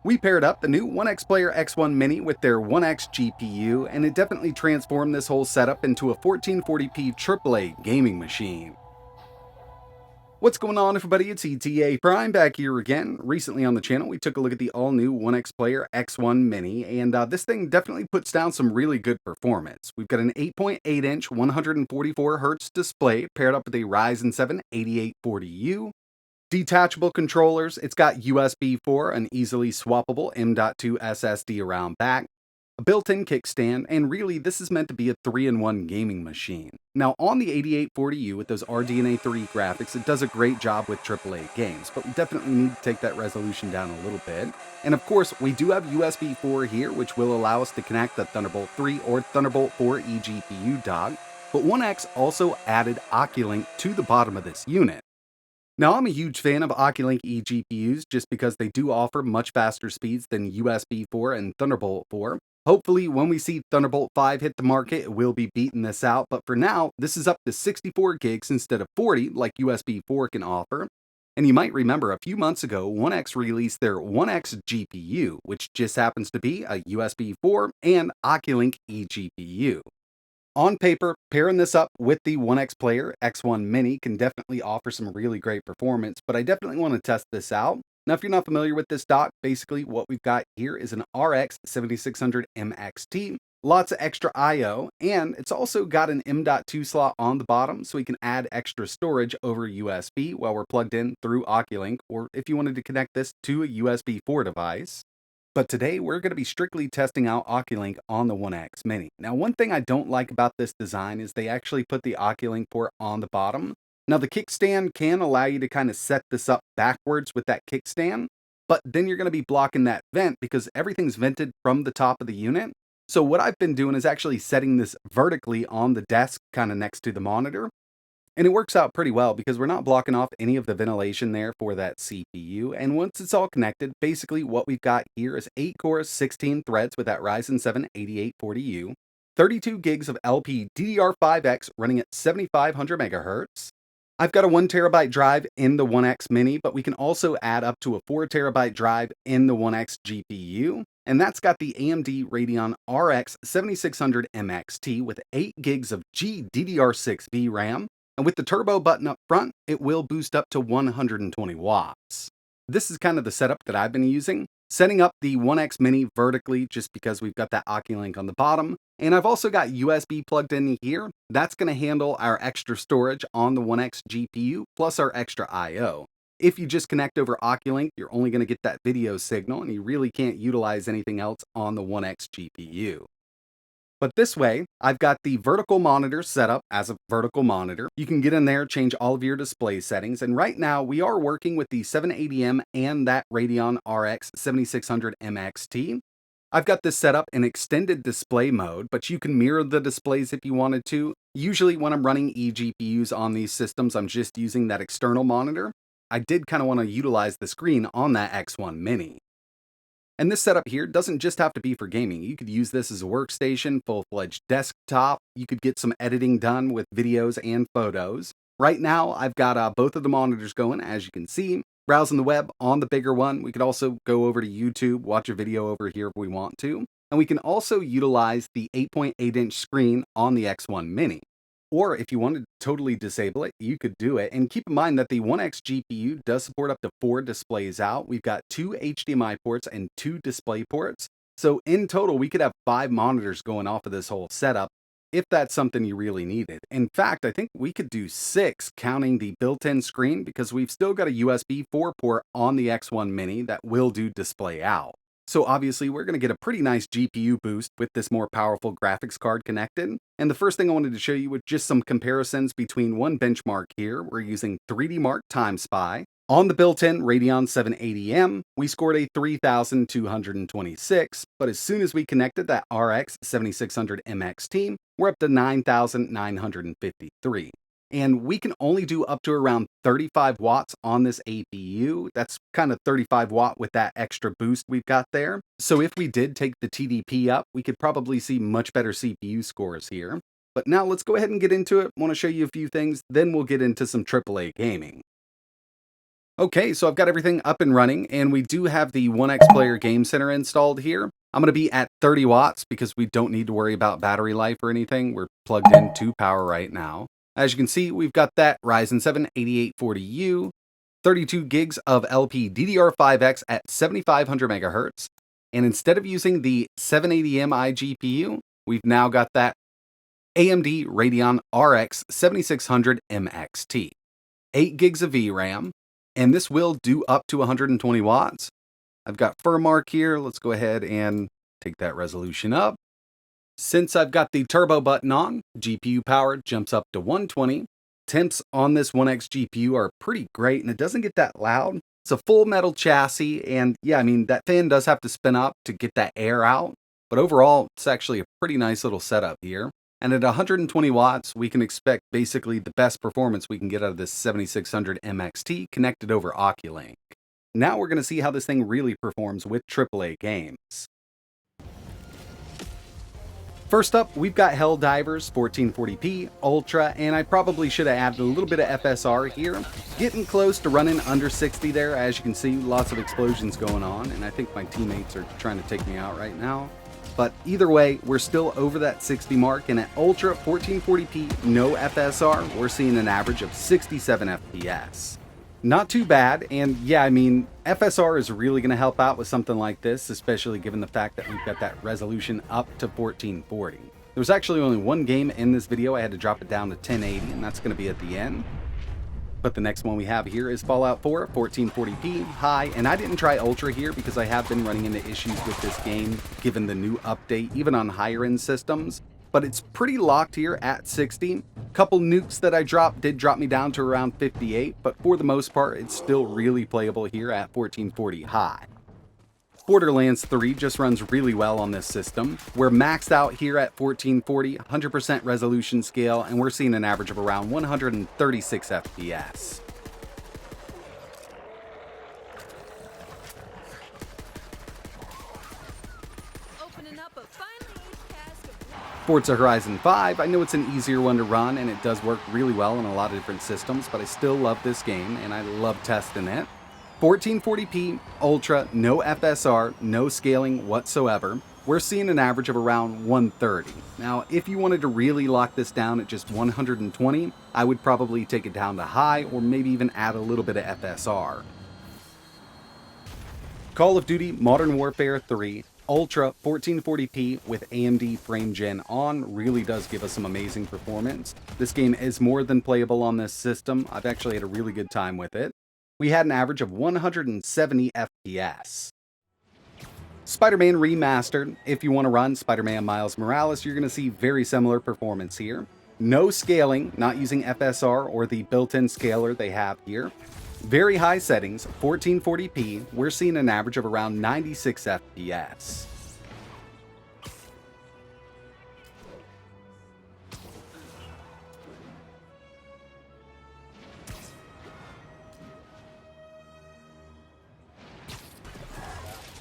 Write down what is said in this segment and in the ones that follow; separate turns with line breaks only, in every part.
We paired up the new Onexplayer X1 Mini with their OnexGPU, and it definitely transformed this whole setup into a 1440p AAA gaming machine. What's going on, everybody? It's ETAPRIME back here again. Recently on the channel, we took a look at the all-new Onexplayer X1 Mini, and this thing definitely puts down some really good performance. We've got an 8.8-inch 144Hz display paired up with a Ryzen 7 8840U, detachable controllers. It's got USB 4, an easily swappable M.2 SSD around back, a built-in kickstand, and really this is meant to be a 3-in-1 gaming machine. Now on the 8840U with those RDNA 3 graphics, it does a great job with AAA games, but we definitely need to take that resolution down a little bit. And of course, we do have USB 4 here, which will allow us to connect the Thunderbolt 3 or Thunderbolt 4 eGPU dock, but Onex also added OCuLink to the bottom of this unit. Now, I'm a huge fan of OCuLink eGPUs just because they do offer much faster speeds than USB 4 and Thunderbolt 4. Hopefully, when we see Thunderbolt 5 hit the market, it will be beating this out, but for now, this is up to 64 gigs instead of 40 like USB 4 can offer. And you might remember a few months ago, Onex released their OnexGPU, which just happens to be a USB 4 and OCuLink eGPU. On paper, pairing this up with the Onexplayer X1 Mini can definitely offer some really great performance, but I definitely want to test this out. Now, if you're not familiar with this dock, basically what we've got here is an RX 7600 MXT, lots of extra I/O, and it's also got an M.2 slot on the bottom, so we can add extra storage over USB while we're plugged in through OCuLink, or if you wanted to connect this to a USB 4 device. But today we're going to be strictly testing out OCuLink on the One X Mini. Now, one thing I don't like about this design is they actually put the OCuLink port on the bottom. Now, the kickstand can allow you to kind of set this up backwards with that kickstand, but then you're going to be blocking that vent because everything's vented from the top of the unit. So what I've been doing is actually setting this vertically on the desk kind of next to the monitor. And it works out pretty well because we're not blocking off any of the ventilation there for that CPU. And once it's all connected, basically what we've got here is 8 cores, 16 threads with that Ryzen 7 8840U, 32 gigs of LPDDR5X running at 7500 megahertz. I've got a 1TB drive in the One X Mini, but we can also add up to a 4TB drive in the OnexGPU. And that's got the AMD Radeon RX 7600 MXT with 8 gigs of GDDR6 VRAM, and with the turbo button up front, it will boost up to 120 watts. This is kind of the setup that I've been using, setting up the One X Mini vertically just because we've got that OCuLink on the bottom, and I've also got USB plugged in here. That's going to handle our extra storage on the One X GPU plus our extra I/O. If you just connect over OCuLink, you're only going to get that video signal, and you really can't utilize anything else on the One X GPU. But this way, I've got the vertical monitor set up as a vertical monitor. You can get in there, change all of your display settings, and right now we are working with the 780M and that Radeon RX 7600 MXT. I've got this set up in extended display mode, but you can mirror the displays if you wanted to. Usually when I'm running eGPUs on these systems, I'm just using that external monitor. I did kind of want to utilize the screen on that X1 Mini. And this setup here doesn't just have to be for gaming. You could use this as a workstation, full-fledged desktop. You could get some editing done with videos and photos. Right now, I've got both of the monitors going, as you can see. Browsing the web on the bigger one. We could also go over to YouTube, watch a video over here if we want to. And we can also utilize the 8.8-inch screen on the X1 Mini. Or if you wanted to totally disable it, you could do it. And keep in mind that the One X GPU does support up to 4 displays out. We've got 2 HDMI ports and 2 display ports. So in total, we could have 5 monitors going off of this whole setup if that's something you really needed. In fact, I think we could do 6 counting the built-in screen because we've still got a USB 4 port on the X1 Mini that will do display out. So obviously we're going to get a pretty nice GPU boost with this more powerful graphics card connected. And the first thing I wanted to show you was just some comparisons between one benchmark here. We're using 3D Mark Time Spy. On the built-in Radeon 780M, we scored a 3,226, but as soon as we connected that RX 7600 MXT, we're up to 9,953. And we can only do up to around 35 watts on this APU. That's kind of 35 watt with that extra boost we've got there. So if we did take the TDP up, we could probably see much better CPU scores here. But now let's go ahead and get into it. I want to show you a few things, then we'll get into some AAA gaming. Okay, so I've got everything up and running, and we do have the Onexplayer Game Center installed here. I'm going to be at 30 watts because we don't need to worry about battery life or anything. We're plugged in to power right now. As you can see, we've got that Ryzen 7 8840U, 32 gigs of LPDDR5X at 7500 megahertz. And instead of using the 780M iGPU, we've now got that AMD Radeon RX 7600 MXT. 8 gigs of VRAM, and this will do up to 120 watts. I've got FurMark here. Let's go ahead and take that resolution up. Since I've got the turbo button on, GPU power jumps up to 120. Temps on this OnexGPU are pretty great, and it doesn't get that loud. It's a full metal chassis, and yeah, I mean, that fan does have to spin up to get that air out, but overall, it's actually a pretty nice little setup here. And at 120 watts, we can expect basically the best performance we can get out of this 7600 MXT connected over OCuLink. Now we're going to see how this thing really performs with AAA games. First up, we've got Helldivers 1440p Ultra, and I probably should have added a little bit of FSR here. Getting close to running under 60 there. As you can see, lots of explosions going on, and I think my teammates are trying to take me out right now. But either way, we're still over that 60 mark, and at Ultra 1440p, no FSR, we're seeing an average of 67 FPS. Not too bad, and yeah, I mean, FSR is really going to help out with something like this, especially given the fact that we've got that resolution up to 1440. There was actually only one game in this video. I had to drop it down to 1080, and that's going to be at the end. But the next one we have here is Fallout 4, 1440p high, and I didn't try Ultra here because I have been running into issues with this game given the new update, even on higher end systems. But it's pretty locked here at 60. Couple nukes that I dropped did drop me down to around 58, but for the most part, it's still really playable here at 1440 high. Borderlands 3 just runs really well on this system. We're maxed out here at 1440, 100% resolution scale, and we're seeing an average of around 136 FPS. Forza Horizon 5, I know it's an easier one to run, and it does work really well on a lot of different systems, but I still love this game, and I love testing it. 1440p Ultra, no FSR, no scaling whatsoever. We're seeing an average of around 130. Now, if you wanted to really lock this down at just 120, I would probably take it down to high or maybe even add a little bit of FSR. Call of Duty Modern Warfare 3 Ultra 1440p with AMD Frame Gen on really does give us some amazing performance. This game is more than playable on this system. I've actually had a really good time with it. We had an average of 170 FPS. Spider-Man Remastered. If you want to run Spider-Man Miles Morales, you're going to see very similar performance here. No scaling, not using FSR or the built-in scaler they have here. Very high settings, 1440p. We're seeing an average of around 96 FPS.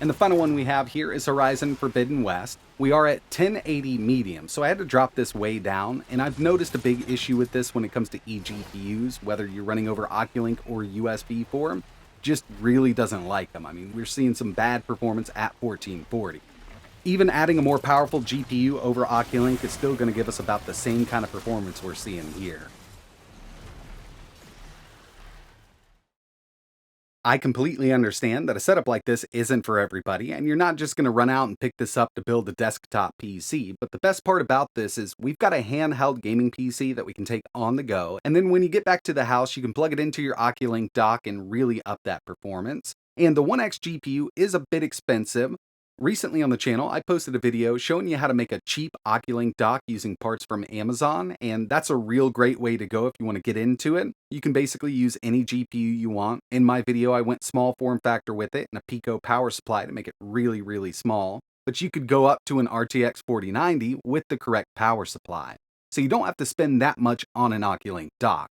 And the final one we have here is Horizon Forbidden West. We are at 1080 medium, so I had to drop this way down, and I've noticed a big issue with this when it comes to eGPUs, whether you're running over OCuLink or USB 4, just really doesn't like them. I mean, we're seeing some bad performance at 1440. Even adding a more powerful GPU over OCuLink is still going to give us about the same kind of performance we're seeing here. I completely understand that a setup like this isn't for everybody, and you're not just going to run out and pick this up to build a desktop PC, but the best part about this is we've got a handheld gaming PC that we can take on the go, and then when you get back to the house, you can plug it into your OCuLink dock and really up that performance. And the OnexGPU is a bit expensive. Recently on the channel, I posted a video showing you how to make a cheap OCuLink dock using parts from Amazon, and that's a real great way to go if you want to get into it. You can basically use any GPU you want. In my video, I went small form factor with it and a Pico power supply to make it really, really small. But you could go up to an RTX 4090 with the correct power supply. So you don't have to spend that much on an OCuLink dock.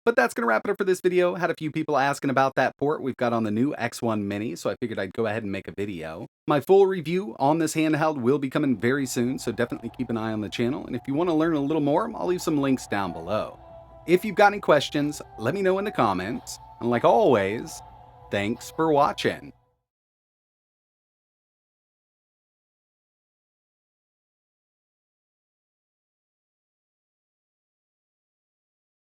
But that's going to wrap it up for this video. Had a few people asking about that port we've got on the new X1 Mini, so I figured I'd go ahead and make a video. My full review on this handheld will be coming very soon, so definitely keep an eye on the channel. And if you want to learn a little more, I'll leave some links down below. If you've got any questions, let me know in the comments. And like always, thanks for watching.